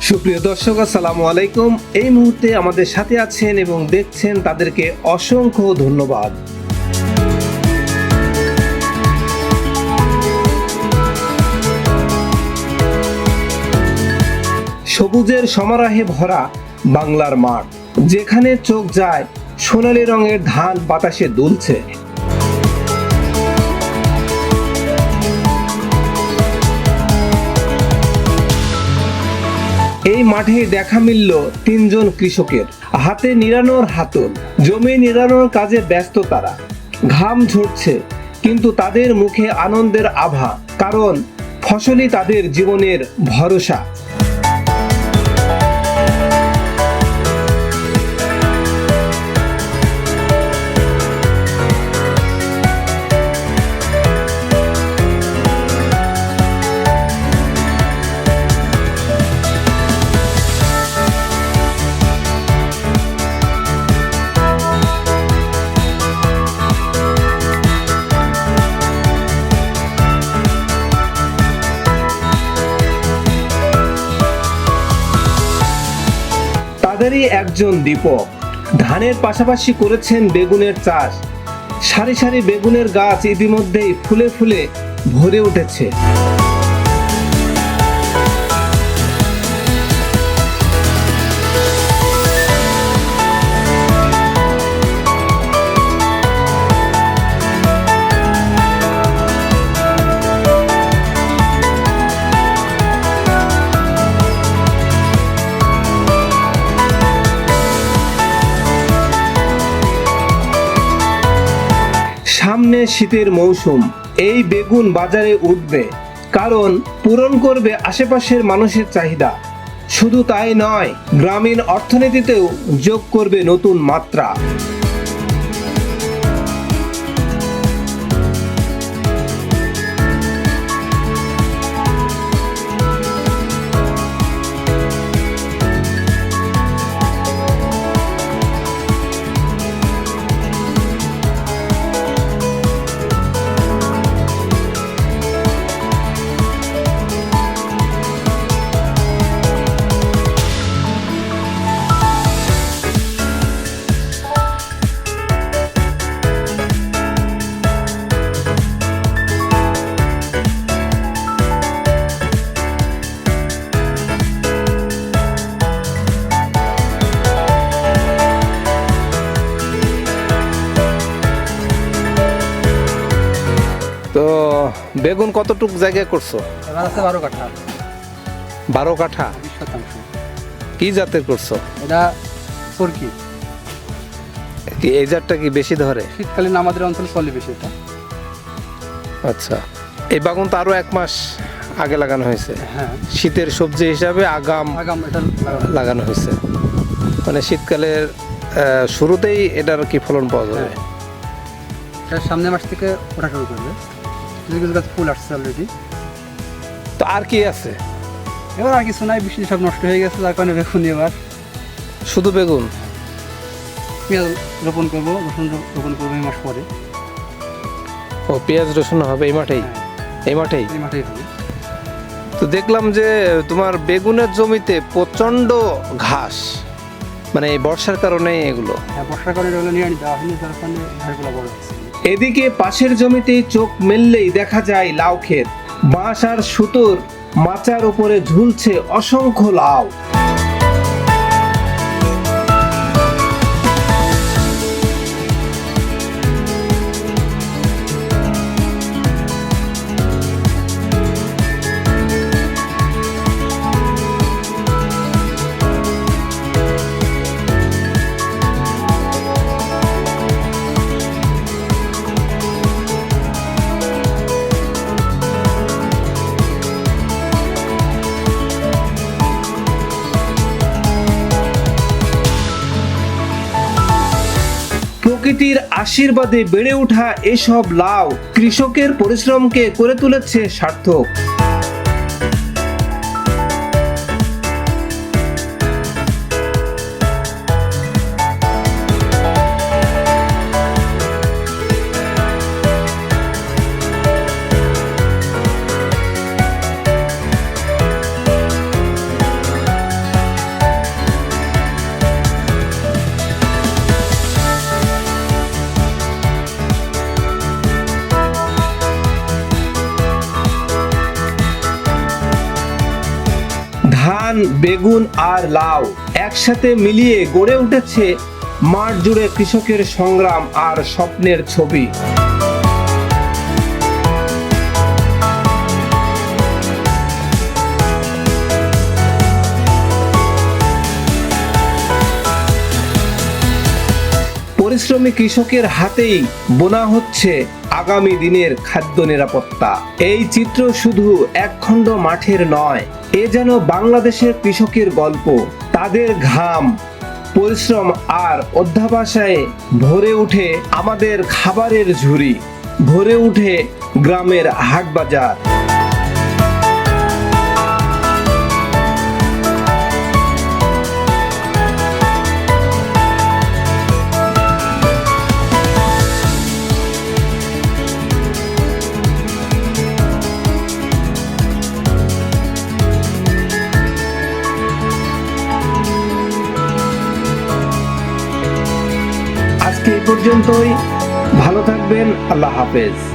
সুপ্রিয় দর্শক, আসসালামু আলাইকুম। এই মুহূর্তে আমাদের সাথে আছেন এবং দেখছেন, তাদেরকে অসংখ্য ধন্যবাদ। সবুজের সমারোহে ভরা বাংলার মাঠ, যেখানে চোখ যায় সোনালী রঙের ধান বাতাসে দুলছে। এই মাঠে দেখা মিলল তিনজন কৃষকের, হাতে নিড়ানোর হাতল, জমি নিড়ানোর কাজে ব্যস্ত তারা। ঘাম ঝরছে, কিন্তু তাদের মুখে আনন্দের আভা, কারণ ফসলই তাদের জীবনের ভরসা। তাদেরই একজন দীপক ধানের পাশাপাশি করেছেন বেগুনের চাষ। সারি সারি বেগুনের গাছ ইতিমধ্যেই ফুলে ফুলে ভরে উঠেছে। সামনে শীতের মৌসুম, এই বেগুন বাজারে উঠবে, কারণ পূরণ করবে আশেপাশের মানুষের চাহিদা। শুধু তাই নয়, গ্রামীণ অর্থনীতিতেও যোগ করবে নতুন মাত্রা। তো বেগুন কতটুক জায়গায় করছো? এবার আছে 12 কাঠা। 12 কাঠা? 20%। কি জাতের করছো? এটা সরকি। কি এই জাতটা কি বেশি ধরে? শীতকালীন আমাদের অঞ্চলে চলে বেশি এটা। আচ্ছা, এই বাগান তো আরো 1 মাস আগে লাগানো হয়েছে। হ্যাঁ, শীতের সবজি হিসাবে আগাম এটা লাগানো হয়েছে, মানে শীতকালের শুরুতেই এটার কি ফলন পাওয়া যাবে? এটা সামনের মাস থেকে ওঠা শুরু করবে। কিছু কিছু গাছ ফুল আসছে অলরেডি। তো আর কি আছে? এবার আর কিছু নাই, বৃষ্টি সব নষ্ট হয়ে গেছে, যার কারণে বেগুন এবার শুধু বেগুন। পেঁয়াজ রোপণ করবো, রসুন রোপণ করবো এই মাস পরে। ও, পেঁয়াজ রসুন হবে এই মাঠেই? এই মাঠেই হবে। তো দেখলাম যে তোমার বেগুনের জমিতে প্রচন্ড ঘাস, মানে এই বর্ষার কারণে এগুলো। হ্যাঁ, বর্ষার কারণে এগুলো নিয়ে দেওয়া হয়নি, যার কারণে ধারগুলো বড় হচ্ছে। এদিকে পাশের জমিতে চোখ মেললেই দেখা যায় লাউ ক্ষেত। বাঁশ আর সুতোর মাচার উপরে ঝুলছে অসংখ্য লাউ। প্রকৃতির আশীর্বাদে বেড়ে ওঠা এসব লাউ কৃষকের পরিশ্রমকে করে তুলেছে সার্থক। বেগুন আর লাউ একসাথে মিলিয়ে গড়ে উঠেছে মাঠ জুড়ে কৃষকের সংগ্রাম আর স্বপ্নের ছবি। পরিশ্রমী কৃষকের হাতেই বোনা হচ্ছে আগামী দিনের খাদ্য নিরাপত্তা। এই চিত্র শুধু একখণ্ড মাঠের নয়, এ যেন বাংলাদেশের কৃষকের গল্প। তাদের ঘাম, পরিশ্রম আর অধ্যবসায়ে ভরে উঠে আমাদের খাবারের ঝুড়ি, ভরে উঠে গ্রামের হাট বাজার। আজকে এই পর্যন্তই। ভালো থাকবেন। আল্লাহ হাফেজ।